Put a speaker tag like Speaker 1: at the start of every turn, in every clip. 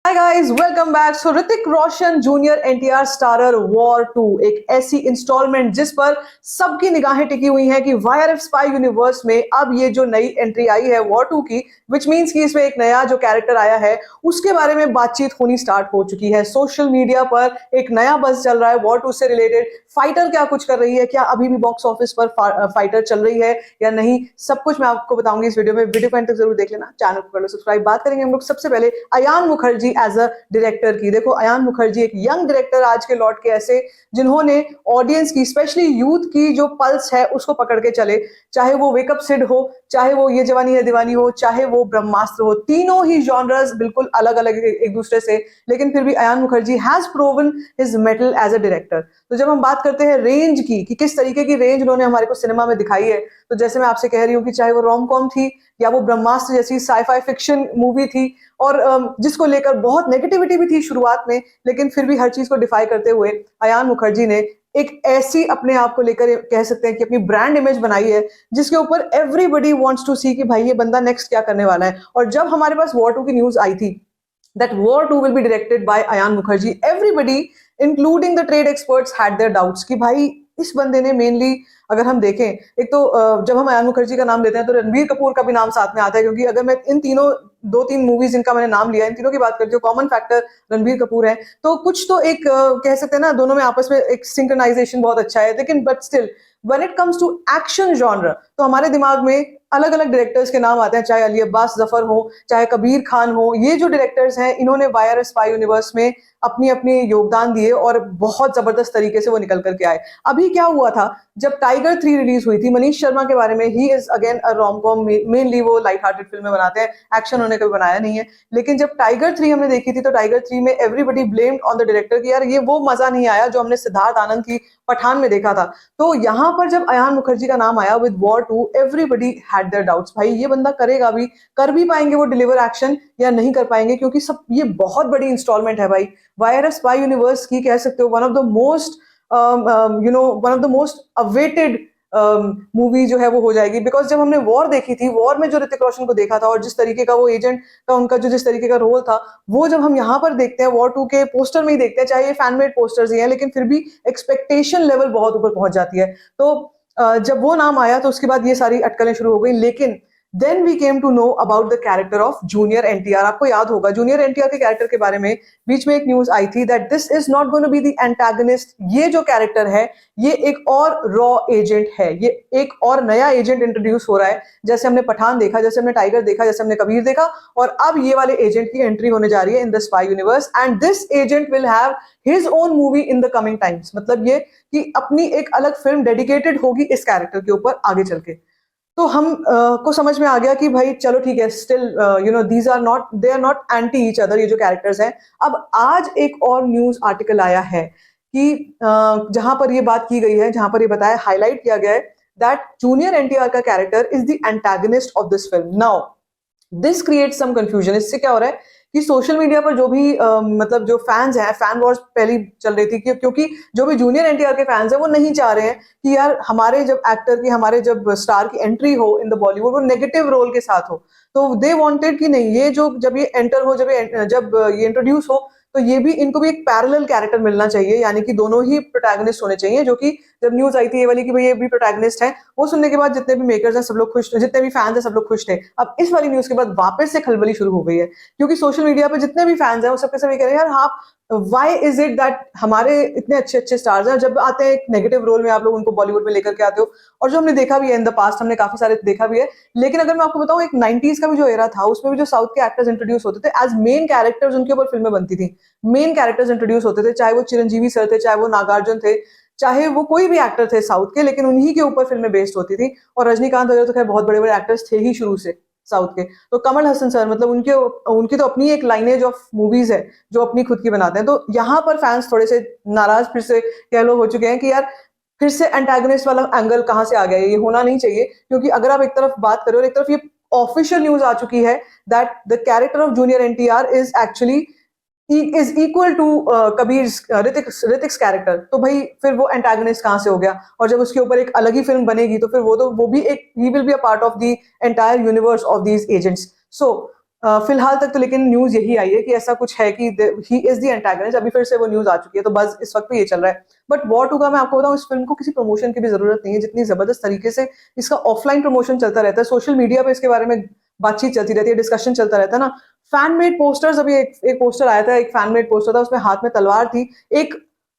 Speaker 1: हाय guys, welcome back. So Hrithik Roshan junior NTR starrer war 2 एक ऐसी instalment जिस पर सबकी निगाहें टिकी हुई हैं कि वाईआरएफ स्पाई यूनिवर्स में अब ये जो नई एंट्री आई है वॉर 2 की, विच मींस कि इसमें एक नया जो कैरेक्टर आया है उसके बारे में बातचीत होनी स्टार्ट हो चुकी है। सोशल मीडिया पर एक नया बज़ चल रहा है वॉर 2 से रिलेटेड। फाइटर क्या कुछ कर रही है, क्या अभी भी बॉक्स ऑफिस पर फाइटर चल रही है या नहीं, सब कुछ मैं आपको बताऊंगी इस वीडियो में। वीडियो को एंड तक जरूर देख लेना, चैनल को कर लो सब्सक्राइब। बात करेंगे हम लोग सबसे पहले Ayan Mukherjee as a director की। देखो, अयान मुखर्जी एक यंग डायरेक्टर आज के लौट के ऐसे जिन्होंने ऑडियंस की, स्पेशली यूथ की जो पल्स है उसको पकड़ के चले। चाहे वो वेकअप सिड हो, चाहे वो ये जवानी है दीवानी हो, चाहे वो ब्रह्मास्त्र हो, तीनों ही जॉनर्स बिल्कुल अलग अलग एक दूसरे से, लेकिन फिर भी Ayan Mukherjee has proven his mettle as a director. तो जब हम बात करते हैं रेंज की कि किस तरीके की रेंज उन्होंने हमारे को सिनेमा में दिखाई है, तो जैसे मैं आपसे कह रही हूँ कि चाहे वो रोम कॉम थी या वो ब्रह्मास्त्र जैसी साईफाई फिक्शन मूवी थी, और जिसको लेकर बहुत नेगेटिविटी भी थी शुरुआत में, लेकिन फिर भी हर चीज को डिफाई करते हुए अयान मुखर्जी ने एक ऐसी अपने आप को लेकर कह सकते हैं कि अपनी ब्रांड इमेज बनाई है जिसके ऊपर एवरीबडी वांट्स टू सी कि भाई ये बंदा नेक्स्ट क्या करने वाला है। और जब हमारे पास वॉर 2 की न्यूज आई थी that War 2 will be directed by Ayan Mukherjee, everybody including the trade experts had their doubts कि भाई इस बंदे ने मेनली, अगर हम देखें, एक तो जब हम अयान मुखर्जी का नाम लेते हैं तो रणबीर कपूर का भी नाम साथ में आता है, क्योंकि अगर मैं इन तीनों दो तीन मूवीज जिनका मैंने नाम लिया इन तीनों की बात करती हूँ, कॉमन फैक्टर रणबीर कपूर है। तो कुछ तो एक कह सकते हैं ना, दोनों में आपस में एक सिंक्रोनाइजेशन बहुत अच्छा है, लेकिन but still when it comes to action genre तो हमारे दिमाग में अलग अलग डायरेक्टर्स के नाम आते हैं, चाहे अली अब्बास जफर हो, चाहे कबीर खान हो। ये जो डायरेक्टर्स हैं इन्होंने वाईआरएफ स्पाई यूनिवर्स में अपनी अपनी योगदान दिए और बहुत जबरदस्त तरीके से वो निकल करके आए। अभी क्या हुआ था, जब टाइगर 3 रिलीज हुई थी, मनीष शर्मा के बारे में, he is again a rom com, mainly वो लाइट हार्टेड फिल्में बनाते हैं, एक्शन उन्होंने कभी बनाया नहीं है। लेकिन जब टाइगर 3 हमने देखी थी तो टाइगर 3 में everybody blamed on the director कि यार ये वो मजा नहीं आया जो हमने सिद्धार्थ आनंद की पठान में देखा था। तो यहाँ पर जब अयान मुखर्जी का नाम आया with war 2, everybody had there doubts, भाई ये बंदा करेगा भी, कर भी पाएंगे वो डिलीवर एक्शन या नहीं कर पाएंगे, क्योंकि सब ये बहुत बड़ी इंस्टॉलमेंट है भाई। वाईआरएफ स्पाई यूनिवर्स की कह सकते हो one of the most one of the most awaited movie जो है वो हो जाएगी। बिकॉज जब हमने वॉर देखी थी, वॉर में जो ऋतिक रोशन को देखा था और जिस तरीके का वो एजेंट का उनका जो जिस तरीके का रोल था, वो जब हम यहाँ पर देखते हैं वॉर 2 के पोस्टर में ही देखते हैं, चाहे ये फैनमेड पोस्टर्स ही हैं, लेकिन फिर भी एक्सपेक्टेशन लेवल बहुत ऊपर पहुंच जाती है। तो जब वो नाम आया तो उसके बाद ये सारी अटकलें शुरू हो गई। लेकिन then we came to know about the character of junior NTR. आपको याद होगा जूनियर एनटीआर के कैरेक्टर के बारे में बीच में एक न्यूज आई थी that this is not going to be the antagonist. ये जो कैरेक्टर है ये एक और रॉ एजेंट है, ये एक और नया एजेंट इंट्रोड्यूस हो रहा है। जैसे हमने पठान देखा, जैसे हमने टाइगर देखा, जैसे हमने कबीर देखा, और अब ये वाले एजेंट की एंट्री होने जा रही है in the spy universe, and this agent will have his own movie in the coming times. मतलब ये कि अपनी एक अलग फिल्म डेडिकेटेड होगी इस कैरेक्टर के ऊपर आगे चल के। तो हम को समझ में आ गया कि भाई चलो ठीक है, still you know these are not, they are not anti each other, ये जो कैरेक्टर्स हैं। अब आज एक और न्यूज आर्टिकल आया है कि जहां पर ये बात की गई है, जहां पर ये बताया, हाईलाइट किया गया है दैट जूनियर एनटीआर का character is the antagonist of this film. Now this create some confusion. इससे क्या हो रहा है कि सोशल मीडिया पर जो भी मतलब जो फैंस हैं, फैन वॉर्स पहली चल रही थी क्योंकि जो भी जूनियर एनटीआर के फैंस हैं वो नहीं चाह रहे हैं कि यार हमारे जब एक्टर की, हमारे जब स्टार की एंट्री हो इन द बॉलीवुड वो नेगेटिव रोल के साथ हो। तो दे वांटेड कि नहीं, ये जो जब ये एंटर हो, जब ये इंट्रोड्यूस हो, तो ये भी, इनको भी एक पैरेलल कैरेक्टर मिलना चाहिए, यानी कि दोनों ही प्रोटैगनिस्ट होने चाहिए। जो कि जब न्यूज आई थी ये वाली कि भाई ये भी प्रोटैगनिस्ट है, वो सुनने के बाद जितने भी मेकर्स हैं सब लोग खुश, जितने भी फैंस हैं सब लोग खुश थे। अब इस वाली न्यूज के बाद वापस से खलबली शुरू हो गई है, क्योंकि सोशल मीडिया पे जितने भी फैंस हैं वो सबके सब ये कह रहे हैं यार हाँ, वाई इज इट दैट हमारे इतने अच्छे अच्छे स्टार्स हैं, जब आते हैं एक नेगेटिव रोल में आप लोग उनको बॉलीवुड में लेकर के आते हो। और जो हमने देखा भी है इन द पास्ट, हमने काफी सारे देखा भी है। लेकिन अगर मैं आपको बताऊं, एक 90s का भी जो एरा था उसमें भी जो साउथ के एक्टर्स इंट्रोड्यूस होते थे एज मेन कैरेक्टर्स, उनके ऊपर फिल्में बनती थी, मेन कैरेक्टर्स इंट्रोड्यूस होते थे, चाहे वो चिरंजीवी सर थे, चाहे वो नागार्जुन थे, चाहे वो कोई भी एक्टर थे साउथ के, लेकिन उन्हीं के ऊपर फिल्में बेस्ड होती थी। और रजनीकांत वगैरह तो खैर बहुत बड़े बड़े एक्टर्स थे ही शुरू से साउथ के। तो कमल हसन सर, मतलब उनके उनकी तो अपनी एक लाइनेज ऑफ मूवीज है जो अपनी खुद की बनाते हैं। तो यहाँ पर फैंस थोड़े से नाराज फिर से कह लो हो चुके हैं कि यार फिर से एंटागनिस्ट वाला एंगल कहाँ से आ गया, ये होना नहीं चाहिए। क्योंकि अगर आप एक तरफ बात करो और एक तरफ ये ऑफिशियल न्यूज आ चुकी है that the character of junior NTR is actually is equal to Kabir, Hrithik's character, तो भाई फिर वो एंटागनिस्ट कहां से हो गया। और जब उसके ऊपर एक अलग ही फिल्म बनेगी तो फिर वो भी एक, he will be a part of the entire universe of these agents. So फिलहाल तक तो लेकिन न्यूज यही आई है कि ऐसा कुछ है कि ही इज द एंटागनिस्ट। अभी फिर से वो न्यूज आ चुकी है, तो बस इस वक्त पे ये चल रहा है। बट वॉर 2 का मैं आपको बताऊं, इस फिल्म को किसी प्रमोशन की भी जरूरत नहीं है, जितनी जबरदस्त तरीके से इसका ऑफलाइन प्रमोशन चलता रहता है। सोशल मीडिया पे इसके बारे में बातचीत चलती रहती है, डिस्कशन चलता रहता है ना। फैन मेड पोस्टर्स, अभी एक पोस्टर आया था, एक फैन मेड पोस्टर था, उसमें हाथ में तलवार थी। एक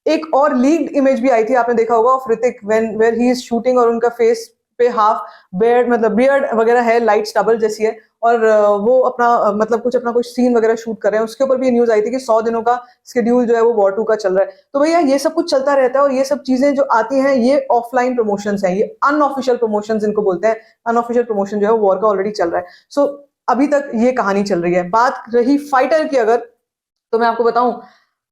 Speaker 1: एक और लीक्ड इमेज भी आई थी, आपने देखा होगा, of Hrithik when where he is shooting, और उनका फेस पे हाफ बेयर्ड, मतलब बियर्ड वगैरह है, लाइट स्टबल जैसी है, और वो अपना मतलब अपना कुछ सीन वगैरह शूट कर रहे हैं। उसके ऊपर भी न्यूज आई थी कि 100 दिनों का शेड्यूल जो है वो वॉर 2 का चल रहा है। तो भैया ये सब कुछ चलता रहता है, और ये सब चीजें जो आती हैं ये ऑफलाइन प्रमोशंस हैं, ये अनऑफिशियल प्रमोशंस इनको बोलते हैं। अनऑफिशियल प्रमोशन जो है वो वॉर का ऑलरेडी चल रहा है। सो अभी तक ये कहानी चल रही है। बात रही फाइटर की अगर, तो मैं आपको बताऊं,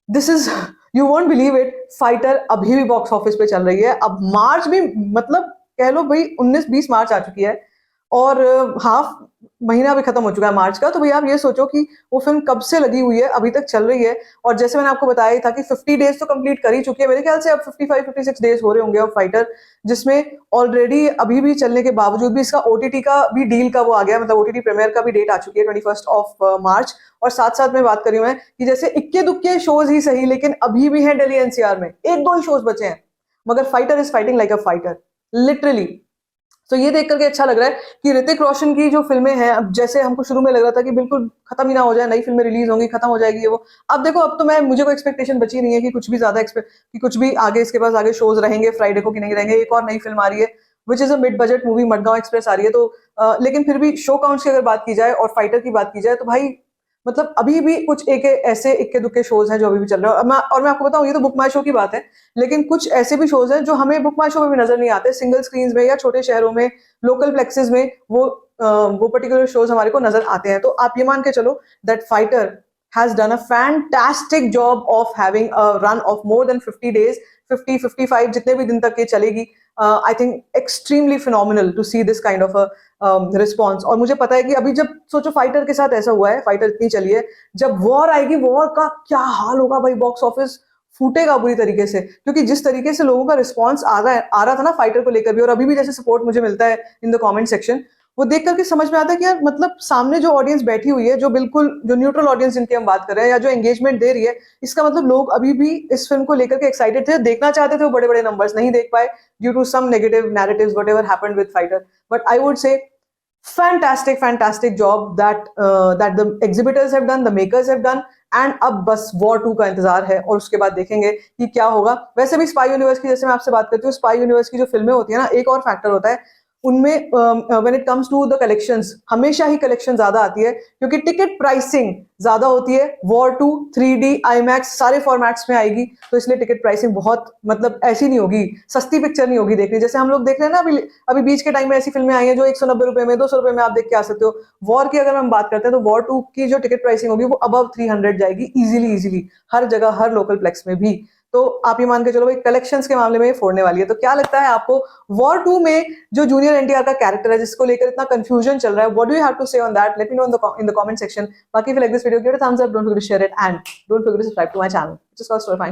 Speaker 1: this is, you won't believe it, fighter अभी भी बॉक्स ऑफिस पे चल रही है। अब मार्च भी, मतलब कह लो भाई 19-20 मार्च आ चुकी है, और हाफ महीना भी खत्म हो चुका है मार्च का। तो भैया आप ये सोचो कि वो फिल्म कब से लगी हुई है, अभी तक चल रही है। और जैसे मैंने आपको बताया ही था कि 50 डेज तो कंप्लीट कर ही चुकी है, मेरे ख्याल से अब 55-56 डेज हो रहे होंगे अब फाइटर, जिसमें ऑलरेडी अभी भी चलने के बावजूद भी इसका ओटीटी का भी डील का वो आ गया, मतलब ओटीटी प्रीमियर का भी डेट आ चुकी है 21 ऑफ मार्च। और साथ साथ में बात करी मैं कि जैसे इक्के दुक्के शोज ही सही, लेकिन अभी भी है दिल्ली एनसीआर में, एक दो ही शोज बचे हैं, मगर fighter is fighting like a fighter, literally. तो ये देख करके अच्छा लग रहा है कि ऋतिक रोशन की जो फिल्में हैं, अब जैसे हमको शुरू में लग रहा था कि बिल्कुल खत्म ही ना हो जाए, नई फिल्में रिलीज होंगी, खत्म हो जाएगी ये वो। अब देखो, अब तो मुझे कोई एक्सपेक्टेशन बची नहीं है कि कुछ भी ज्यादा एक्सपेक्ट, कि कुछ भी आगे इसके पास आगे शोज रहेंगे फ्राइडे को कि नहीं रहेंगे। एक और नई फिल्म आ रही है which is a mid budget movie, Madgaon express आ रही है। तो लेकिन फिर भी शो काउंट्स की अगर बात की जाए और फाइटर की बात की जाए, तो भाई मतलब अभी भी कुछ एक ऐसे इक्के दुक्के शोज हैं जो अभी भी चल रहे हैं। और मैं आपको बताऊं, ये तो बुक माई शो की बात है, लेकिन कुछ ऐसे भी शोज हैं जो हमें बुक माई शो में भी नजर नहीं आते, सिंगल स्क्रीन में या छोटे शहरों में, लोकल प्लेक्सेस में वो पर्टिकुलर शोज हमारे को नजर आते हैं। तो आप ये मान के चलो that fighter has done a fantastic job of having a run of more than 50 days, 50-55 जितने भी दिन तक ये चलेगी। I think extremely phenomenal to see this kind of a response. और मुझे पता है कि अभी जब सोचो फाइटर के साथ ऐसा हुआ है, फाइटर इतनी चली है, जब वॉर आएगी, वॉर का क्या हाल होगा भाई, बॉक्स ऑफिस फूटेगा बुरी तरीके से। क्योंकि जिस तरीके से लोगों का रिस्पॉन्स आ रहा था ना फाइटर को लेकर भी, और अभी भी जैसे सपोर्ट मुझे मिलता है इन द कमेंट सेक्शन, वो देख करके समझ में आता है कि यार मतलब सामने जो ऑडियंस बैठी हुई है, जो बिल्कुल जो न्यूट्रल ऑडियंस जिनकी हम बात कर रहे हैं, या जो एंगेजमेंट दे रही है, इसका मतलब लोग अभी भी इस फिल्म को लेकर के एक्साइटेड थे, देखना चाहते थे। वो बड़े बड़े नंबर्स नहीं देख पाए due to some negative narratives whatever happened with Fighter. But I would say fantastic job that the exhibitors have done, the makers have done, and अब बस वॉर 2 का इंतजार है, और उसके बाद देखेंगे कि क्या होगा। वैसे भी स्पाई यूनिवर्स की, जैसे मैं आपसे बात करती हूँ, स्पाई यूनिवर्स की जो फिल्में होती है ना, एक और फैक्टर होता है उनमें, when it comes to the collections, हमेशा ही कलेक्शन ज्यादा आती है, क्योंकि टिकट प्राइसिंग ज्यादा होती है। वॉर 2 3D IMAX सारे फॉर्मेट्स में आएगी, तो इसलिए टिकट प्राइसिंग बहुत, मतलब ऐसी नहीं होगी, सस्ती पिक्चर नहीं होगी देखनी, जैसे हम लोग देख रहे हैं ना अभी बीच के टाइम में ऐसी फिल्में आई हैं जो 190 रुपए में, 200 रुपए में आप देख के आ सकते हो। वॉर की अगर हम बात करते हैं, तो वॉर 2 की जो टिकट प्राइसिंग होगी वो अबव 300 जाएगी इजीली, हर जगह, हर लोकल प्लेक्स में भी। तो आप ये मान के चलो भाई, कलेक्शंस के मामले में ये फोड़ने वाली है। तो क्या लगता है आपको, वॉर 2 में जो जूनियर एनटीआर का कैरेक्टर है, जिसको लेकर इतना कंफ्यूजन चल रहा है, what do you have to say on that? Let me know in the comment section. बाकी if you like this video, give it a thumbs up, don't forget to share it, and don't forget to subscribe to my channel, which is called Storyfying.